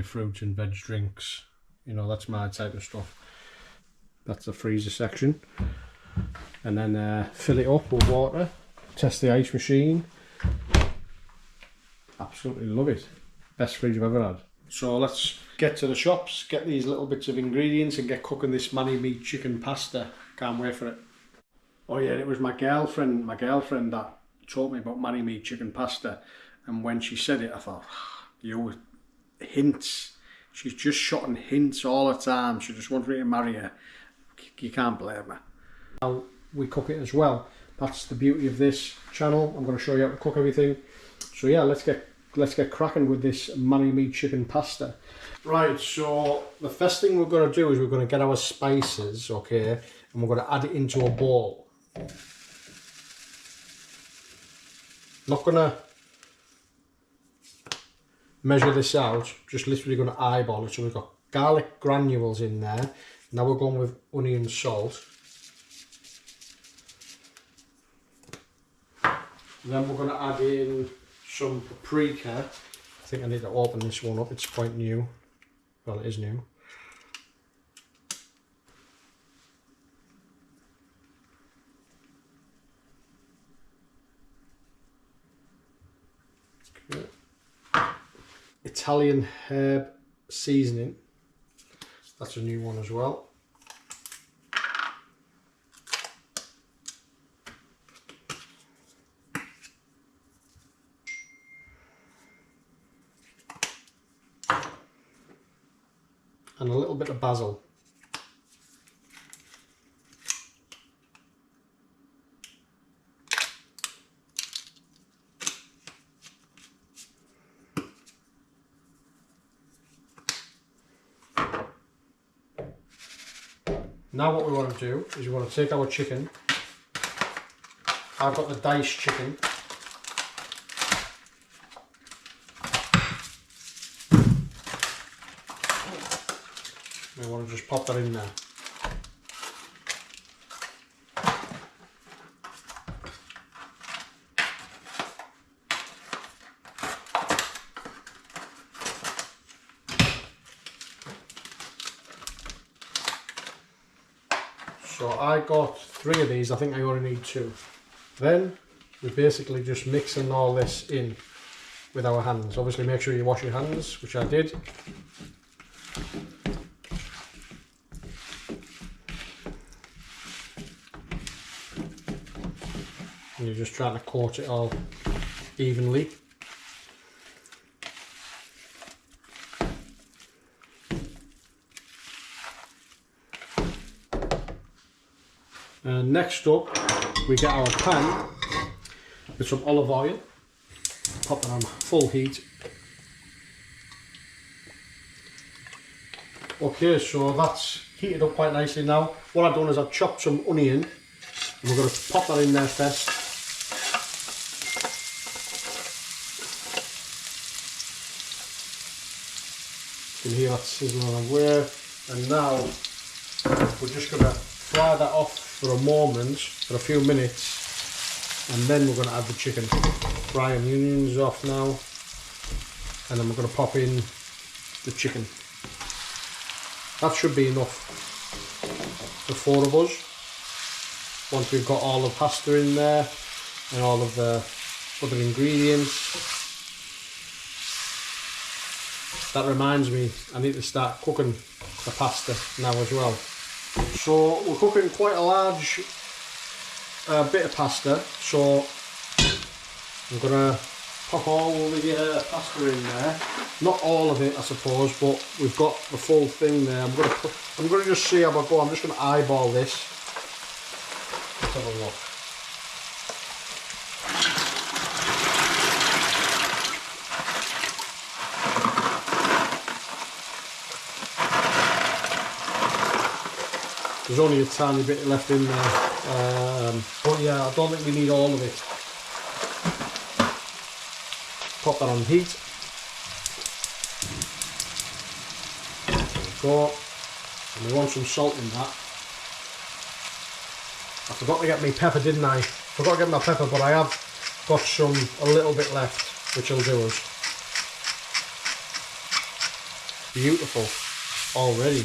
Fruit and veg drinks, you know, that's my type of stuff. That's the freezer section. And then fill it up with water, test the ice machine. Absolutely love it. Best fridge I've ever had. So let's get to the shops, get these little bits of ingredients and get cooking this mani meat chicken pasta. Can't wait for it. Oh yeah, it was my girlfriend that taught me about mani meat chicken pasta, and when she said it I thought, you hints. She's just shotting hints all the time. She just wants me to marry her. You can't blame her. Now we cook it as well. That's the beauty of this channel. I'm going to show you how to cook everything. So yeah, let's get cracking with this mani meat chicken pasta. Right, so the first thing we're going to do is we're going to get our spices, okay, and we're going to add it into a bowl. Not going to measure this out, just literally going to eyeball it. So we've got garlic granules in there. Now we're going with onion salt. Then we're going to add in some paprika. I think I need to open this one up, it's quite new. Well, it is new. Okay. Italian herb seasoning. That's a new one as well. And a little bit of basil. Now what we want to do is we want to take our chicken. I've got the diced chicken. We want to just pop that in there. So I got 3 of these, I think I only need 2. Then we're basically just mixing all this in with our hands. Obviously make sure you wash your hands, which I did. And you're just trying to coat it all evenly. And next up, we get our pan with some olive oil. Pop it on full heat. Okay, so that's heated up quite nicely now. What I've done is I've chopped some onion, and we're going to pop that in there first. You can hear that sizzling away, and now we're just going to fry that off for a moment, for a few minutes, and then we're going to add the chicken. Frying the onions off now, and then we're going to pop in the chicken. That should be enough for 4 of us. Once we've got all the pasta in there and all of the other ingredients. That reminds me, I need to start cooking the pasta now as well. So we're cooking quite a large bit of pasta, so I'm going to pop all the pasta in there. Not all of it, I suppose, but we've got the full thing there. I'm going to just see how I go. I'm just going to eyeball this. Let's have a look. There's only a tiny bit left in there, but yeah, I don't think we need all of it. Pop that on heat. There we go. And we want some salt in that. I forgot to get my pepper, didn't I? Forgot to get my pepper, but I have got a little bit left, which will do us. beautiful already.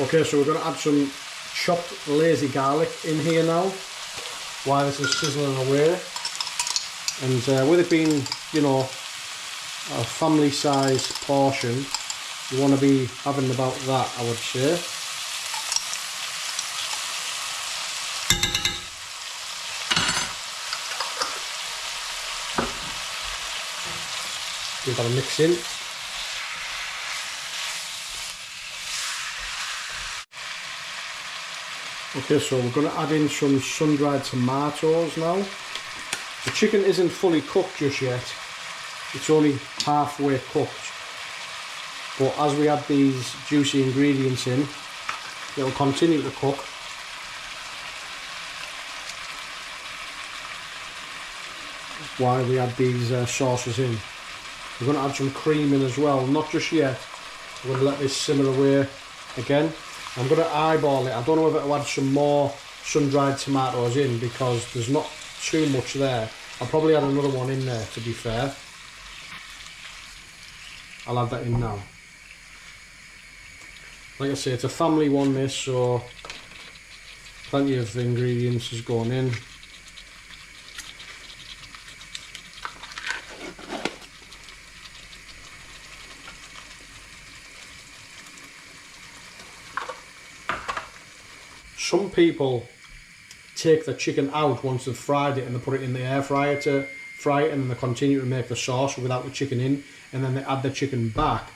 Okay, so we're going to add some chopped lazy garlic in here now while this is sizzling away. And with it being, you know, a family size portion, you want to be having about that, I would say. Give that a mix in. Okay, so we're going to add in some sun-dried tomatoes now. The chicken isn't fully cooked just yet, it's only halfway cooked. But as we add these juicy ingredients in, it'll continue to cook. While we add these sauces in. We're going to add some cream in as well, not just yet. We're going to let this simmer away again. I'm going to eyeball it. I don't know if I'll add some more sun-dried tomatoes in because there's not too much there. I'll probably add another one in there, to be fair. I'll add that in now. Like I say, it's a family one this, so plenty of ingredients is going in. Some people take the chicken out once they've fried it and they put it in the air fryer to fry it, and then they continue to make the sauce without the chicken in, and then they add the chicken back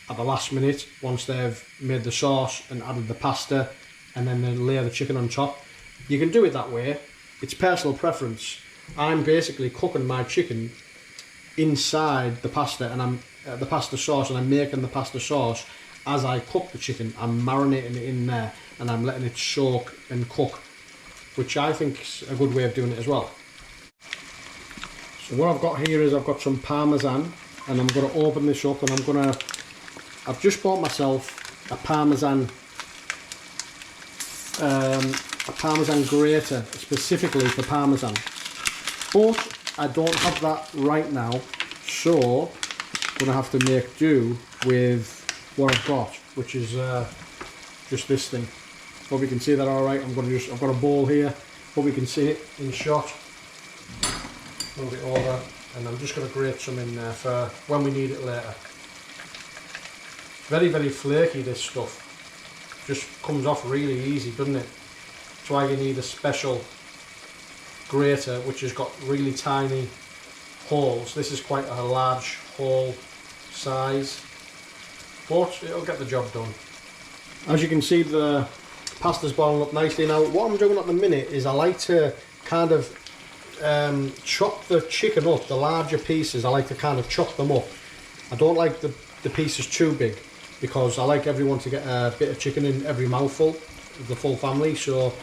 at the last minute once they've made the sauce and added the pasta, and then they layer the chicken on top. You can do it that way, it's personal preference. I'm basically cooking my chicken inside the pasta, and I'm the pasta sauce, and I'm making the pasta sauce as I cook the chicken. I'm marinating it in there and I'm letting it soak and cook, which I think is a good way of doing it as well. So what I've got here is I've got some Parmesan, and I'm going to open this up, and I've just bought myself a Parmesan grater specifically for Parmesan, but I don't have that right now, so I'm going to have to make do with what I've got, which is just this thing. Hope you can see that all right. I've got a bowl here. Hope you can see it in shot. Move it over, and I'm just going to grate some in there for when we need it later. Very, very flaky, this stuff. Just comes off really easy, doesn't it? That's why you need a special grater, which has got really tiny holes. This is quite a large hole size, but it'll get the job done. As you can see, the pasta's boiling up nicely now. What I'm doing at the minute is I like to kind of chop the chicken up, the larger pieces. I like to kind of chop them up. I don't like the pieces too big, because I like everyone to get a bit of chicken in every mouthful, the full family. So,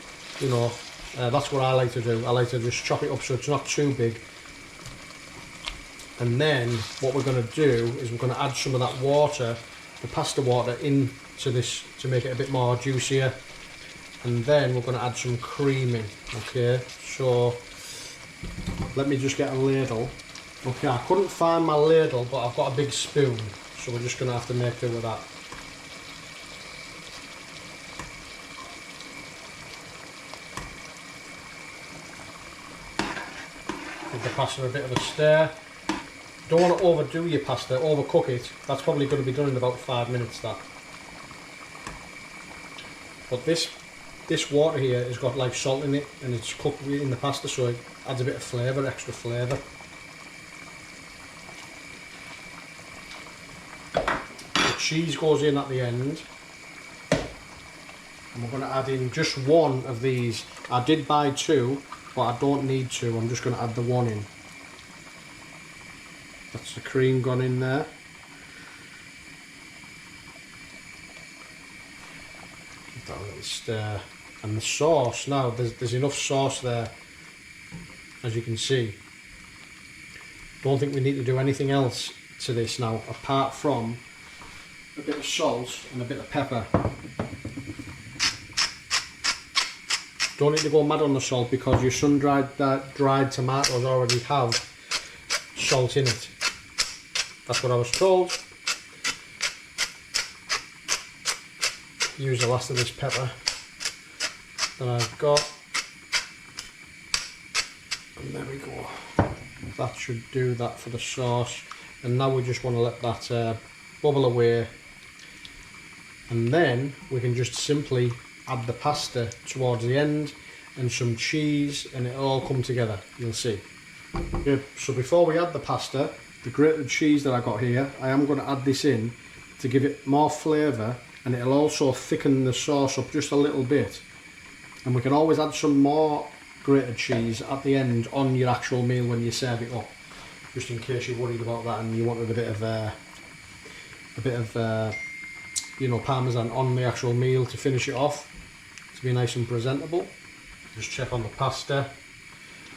you know, that's what I like to do. I like to just chop it up so it's not too big. And then what we're going to do is we're going to add some of that water, the pasta water, into this to make it a bit more juicier. And then we're going to add some cream in. Okay, so let me just get a ladle. Okay, I couldn't find my ladle, but I've got a big spoon, so we're just going to have to make do with that. Give the pasta a bit of a stir. Don't want to overdo your pasta, overcook it. That's probably going to be done in about 5 minutes, that. But this water here has got like salt in it, and it's cooked in the pasta, so it adds a bit of flavour, extra flavour. The cheese goes in at the end, and we're going to add in just one of these. I did buy two, but I don't need two. I'm just going to add the one in. That's the cream gone in there. Give that a little stir. And the sauce, now there's enough sauce there, as you can see. Don't think we need to do anything else to this now, apart from a bit of salt and a bit of pepper. Don't need to go mad on the salt because your sun-dried dried tomatoes already have salt in it. That's what I was told. Use the last of this pepper that I've got. And there we go. That should do that for the sauce. And now we just want to let that bubble away. And then we can just simply add the pasta towards the end and some cheese, and it'll all come together, you'll see. Okay, so before we add the pasta, the grated cheese that I got here, I am going to add this in to give it more flavour, and it'll also thicken the sauce up just a little bit. And we can always add some more grated cheese at the end on your actual meal when you serve it up, just in case you're worried about that and you wanted a bit of you know, parmesan on the actual meal to finish it off, to be nice and presentable. Just check on the pasta.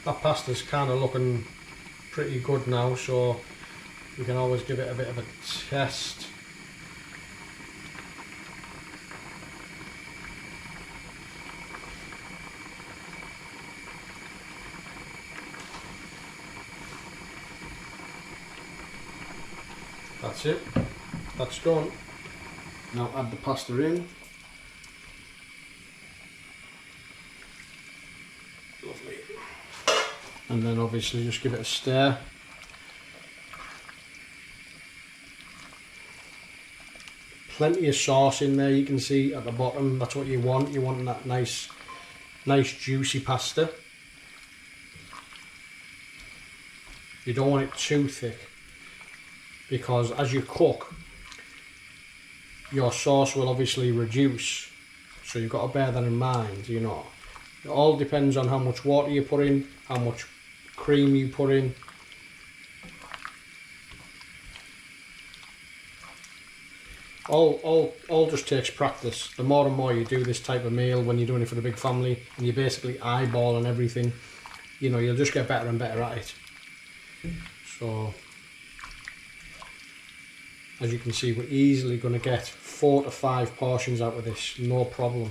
That pasta's kind of looking pretty good now, so we can always give it a bit of a test. That's it. That's done. Now add the pasta in. Lovely. And then obviously just give it a stir. Plenty of sauce in there, you can see at the bottom. That's what you want. You want that nice juicy pasta. You don't want it too thick, because as you cook, your sauce will obviously reduce, so you've got to bear that in mind, you know. It all depends on how much water you put in, how much cream you put in. All just takes practice. The more and more you do this type of meal when you're doing it for the big family and you're basically eyeballing everything, you know, you'll just get better and better at it. So as you can see, we're easily going to get 4 to 5 portions out of this, no problem.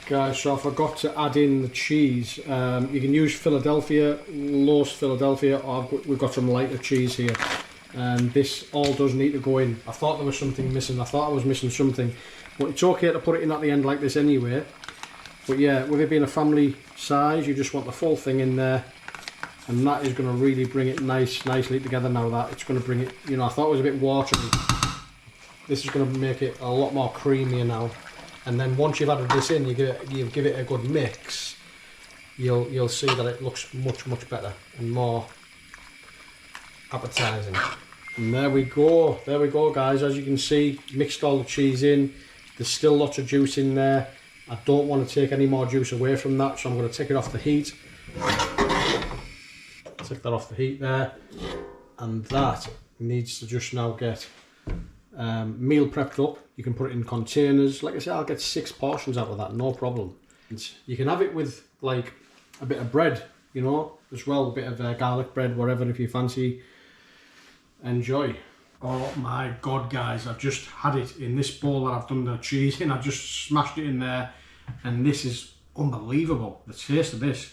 Guys, so I forgot to add in the cheese. You can use Philadelphia, Lowe's Philadelphia, or we've got some lighter cheese here. And this all does need to go in. I thought there was something missing. I thought I was missing something. But it's okay to put it in at the end like this anyway. But yeah, with it being a family size, you just want the full thing in there. And that is going to really bring it nicely together now. That it's going to bring it, you know, I thought it was a bit watery. This is going to make it a lot more creamier now. And then once you've added this in, you give it a good mix. You'll see that it looks much better and more appetizing. And there we go guys. As you can see, mixed all the cheese in. There's still lots of juice in there. I don't want to take any more juice away from that, so I'm going to take it off the heat. Take that off the heat there, and that needs to just now get meal prepped up. You can put it in containers. Like I said, I'll get 6 portions out of that, no problem. You can have it with like a bit of bread, you know, as well, a bit of garlic bread, whatever, if you fancy. Enjoy. Oh my god guys, I've just had it in this bowl that I've done the cheese in. I've just smashed it in there, and this is unbelievable. The taste of this,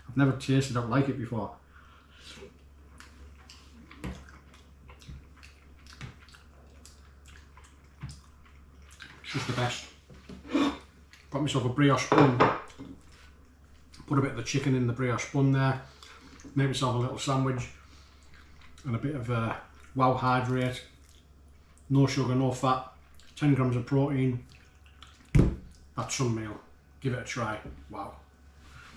I've never tasted it like it before. Just the best. Got myself a brioche bun. Put a bit of the chicken in the brioche bun there. Made myself a little sandwich and a bit of wow hydrate. No sugar, no fat. 10 grams of protein. That's some meal. Give it a try. Wow.